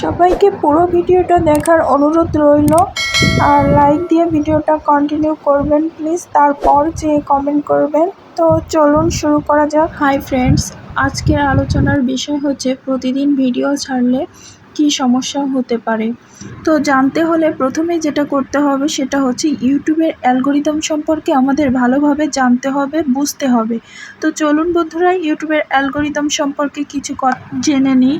সবাইকে পুরো ভিডিওটা দেখার অনুরোধ রইল, আর লাইক দিয়ে ভিডিওটা কন্টিনিউ করবেন প্লিজ, তারপর যে কমেন্ট করবেন। তো চলুন শুরু করা যাক। হাই ফ্রেন্ডস, আজকের আলোচনার বিষয় হচ্ছে প্রতিদিন ভিডিও ছাড়লে কি সমস্যা হতে পারে। তো জানতে হলে প্রথমে যেটা করতে হবে সেটা হচ্ছে ইউটিউবের অ্যালগোরিদম সম্পর্কে আমাদের ভালোভাবে জানতে হবে, বুঝতে হবে। তো চলুন বন্ধুরা, ইউটিউবের অ্যালগোরিদম সম্পর্কে কিছু কথা জেনে নিই।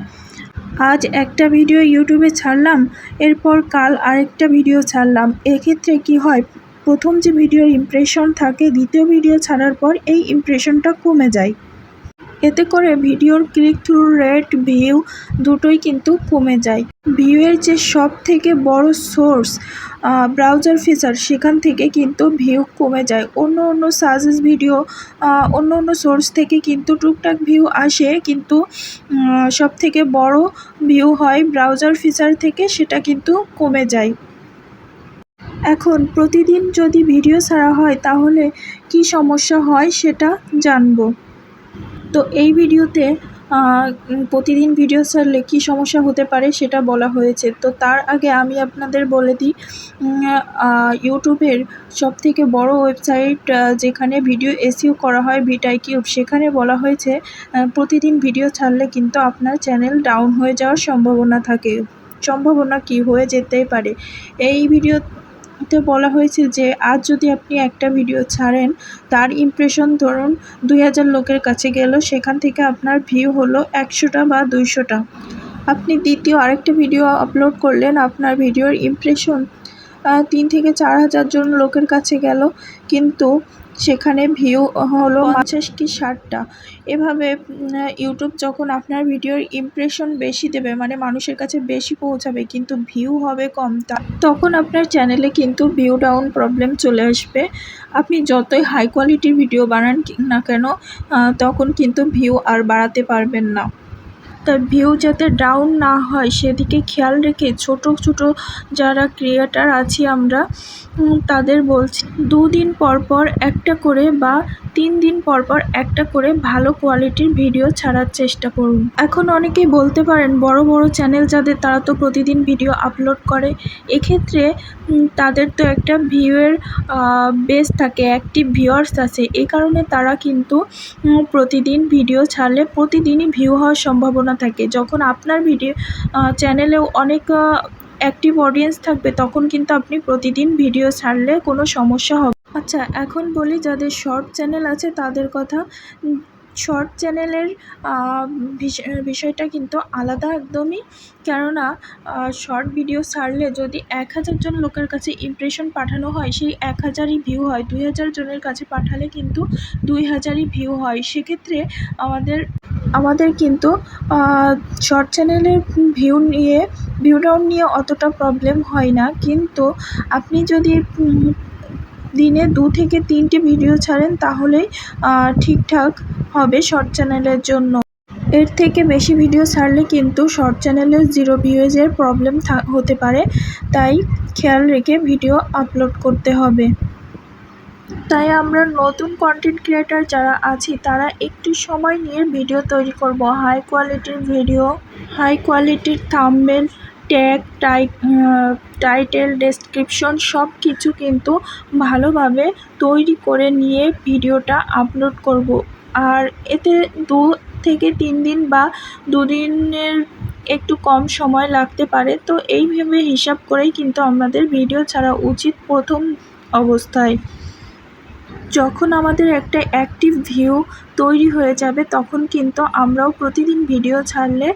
আজ একটা ভিডিও ইউটিউবে ছাড়লাম, এরপর কাল আরেকটা ভিডিও ছাড়লাম। এক্ষেত্রে কি হয়, প্রথম যে ভিডিওর ইমপ্রেশন থাকে দ্বিতীয় ভিডিও ছাড়ার পর এই ইমপ্রেশনটা কমে যায়। এতে করে ভিডিওর ক্লিক থ্রু রেট, ভিউ দুটোই কিন্তু কমে যায়। ভিউয়ের যে সব থেকে বড় সোর্স ব্রাউজার ফিচার, সেখান থেকে কিন্তু ভিউ কমে যায়। অন্য সাজেস ভিডিও, অন্য সোর্স থেকে কিন্তু টুকটাক ভিউ আসে, কিন্তু সব থেকে বড় ভিউ হয় ব্রাউজার ফিচার থেকে, সেটা কিন্তু কমে যায়। এখন প্রতিদিন যদি ভিডিও ছাড়া হয় তাহলে কি সমস্যা হয় সেটা জানবো। তো এই ভিডিওতে প্রতিদিন ভিডিও ছাড়লে কী সমস্যা হতে পারে সেটা বলা হয়েছে। তো তার আগে আমি আপনাদের বলে দিই, ইউটিউবের সবথেকে বড় ওয়েবসাইট যেখানে ভিডিও এসইও করা হয়, ভিটাইকিউব, সেখানে বলা হয়েছে প্রতিদিন ভিডিও ছাড়লে কিন্তু আপনার চ্যানেল ডাউন হয়ে যাওয়ার সম্ভাবনা থাকে। সম্ভাবনা কি, হয়ে যেতেই পারে। এই ভিডিওতে বলা হয়েছে যে আজ যদি আপনি একটা ভিডিও ছাড়েন, তার ইমপ্রেশন ধরুন 2000 লোকের কাছে গেল, সেখান থেকে আপনার ভিউ হলো 100টা বা 200টা। আপনি দ্বিতীয় আরেকটা ভিডিও আপলোড করলেন, আপনার ভিডিওর ইমপ্রেশন 3 থেকে 4000 জন লোকের কাছে গেল, কিন্তু সেখানে ভিউ হলো 50 কি 60টা। এভাবে ইউটিউব যখন আপনার ভিডিওর ইমপ্রেশন বেশি দেবে, মানে মানুষের কাছে বেশি পৌঁছাবে কিন্তু ভিউ হবে কম, তখন আপনার চ্যানেলে কিন্তু ভিউ ডাউন প্রবলেম চলে আসবে। আপনি যতই হাই কোয়ালিটির ভিডিও বানান না কেন, তখন কিন্তু ভিউ আর বাড়াতে পারবেন না। তার ভিউ যাতে ডাউন না হয় সেদিকে খেয়াল রেখে ছোট যারা ক্রিয়েটার আছি আমরা, তাদের বলছি 2 দিন পর একটা করে বা 3 দিন পর একটা করে ভালো কোয়ালিটির ভিডিও ছাড়ার চেষ্টা করুন। এখন অনেকেই বলতে পারেন বড় চ্যানেল যাদের, তারা তো প্রতিদিন ভিডিও আপলোড করে, এক্ষেত্রে তাদের তো একটা ভিউয়ের বেস থাকে, অ্যাক্টিভ ভিউয়ার্স আছে, এই কারণে তারা কিন্তু প্রতিদিন ভিডিও ছাড়লে প্রতিদিনই ভিউ হওয়ার সম্ভাবনা থাকে। যখন আপনার ভিডিও চ্যানেলেও অনেক অ্যাক্টিভ অডিয়েন্স থাকবে, তখন কিন্তু আপনি প্রতিদিন ভিডিও ছাড়লে কোনো সমস্যা হবে। আচ্ছা, এখন বলি যাদের শর্ট চ্যানেল আছে তাদের কথা। শর্ট চ্যানেলের বিষয়টা কিন্তু আলাদা একদমই, কেননা শর্ট ভিডিও ছাড়লে যদি 1000 জন লোকের কাছে ইমপ্রেশন পাঠানো হয়, সেই 1000ই ভিউ হয়। 2000 জনের কাছে পাঠালে কিন্তু 2000ই ভিউ হয়। সেক্ষেত্রে আমাদের কিন্তু শর্ট চ্যানেলের ভিউ ডাউন নিয়ে অতটা প্রবলেম হয় না, কিন্তু আপনি যদি দিনে 2 থেকে 3টে ভিডিও ছাড়েন তাহলেই ঠিকঠাক হবে শর্ট চ্যানেলের জন্য। এর থেকে বেশি ভিডিও ছাড়লে কিন্তু শর্ট চ্যানেলের 0 ভিউজের প্রবলেম হতে পারে, তাই খেয়াল রেখে ভিডিও আপলোড করতে হবে। তাই আমরা নতুন কন্টেন্ট ক্রিয়েটার যারা আছি তারা একটু সময় নিয়ে ভিডিও তৈরি করব। হাই কোয়ালিটির ভিডিও, হাই কোয়ালিটির থাম্বনেল, ট্যাগ, টাইটেল, ডেসক্রিপশন সব কিছু কিন্তু ভালোভাবে তৈরি করে নিয়ে ভিডিওটা আপলোড করব। আর এতে 2 থেকে 3 দিন বা 2 দিনের একটু কম সময় লাগতে পারে। তো এইভাবে হিসাব করেই কিন্তু আমাদের ভিডিও ছাড়া উচিত প্রথম অবস্থায়। যখন আমাদের একটা অ্যাক্টিভ ভিউ তৈরি হয়ে যাবে, তখন কিন্তু আমরাও প্রতিদিন ভিডিও ছাড়লে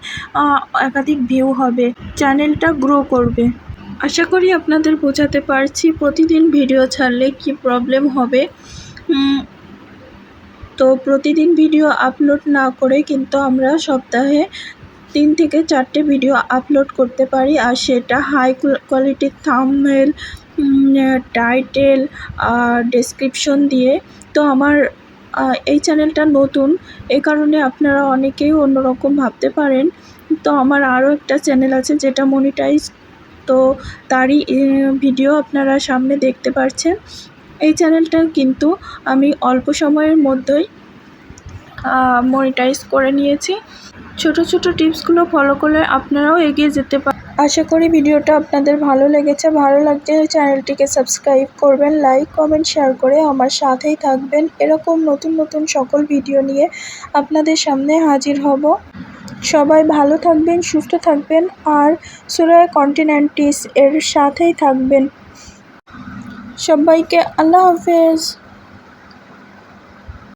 একাধিক ভিউ হবে, চ্যানেলটা গ্রো করবে। আশা করি আপনাদের বোঝাতে পারছি প্রতিদিন ভিডিও ছাড়লে কি প্রবলেম হবে। তো প্রতিদিন ভিডিও আপলোড না করে কিন্তু আমরা সপ্তাহে 3 থেকে 4টে ভিডিও আপলোড করতে পারি, আর সেটা হাই কোয়ালিটির থাম্বনেল, টাইটেল আর ডেসক্রিপশন দিয়ে। তো আমার এই চ্যানেলটা নতুন, এই কারণে আপনারা অনেকেই অন্যরকম ভাবতে পারেন। তো আমার আরও একটা চ্যানেল আছে যেটা মনিটাইজ, তো তারই ভিডিও আপনারা সামনে দেখতে পাচ্ছেন। এই চ্যানেলটা কিন্তু আমি অল্প সময়ের মধ্যেই মনিটাইজ করে নিয়েছি। ছোট ছোট টিপসগুলো ফলো করলে আপনারাও এগিয়ে যেতে পারেন। আশা করি ভিডিওটা আপনাদের ভালো লেগেছে। ভালো লাগলে চ্যানেলটিকে সাবস্ক্রাইব করবেন, লাইক কমেন্ট শেয়ার করে আমার সাথেই থাকবেন। এরকম নতুন নতুন সকল ভিডিও নিয়ে আপনাদের সামনে হাজির হব। সবাই ভালো থাকবেন, সুস্থ থাকবেন আর সুরায়া কন্টিনেন্টিস এর সাথেই থাকবেন। সবাইকে আল্লাহ হাফেজ।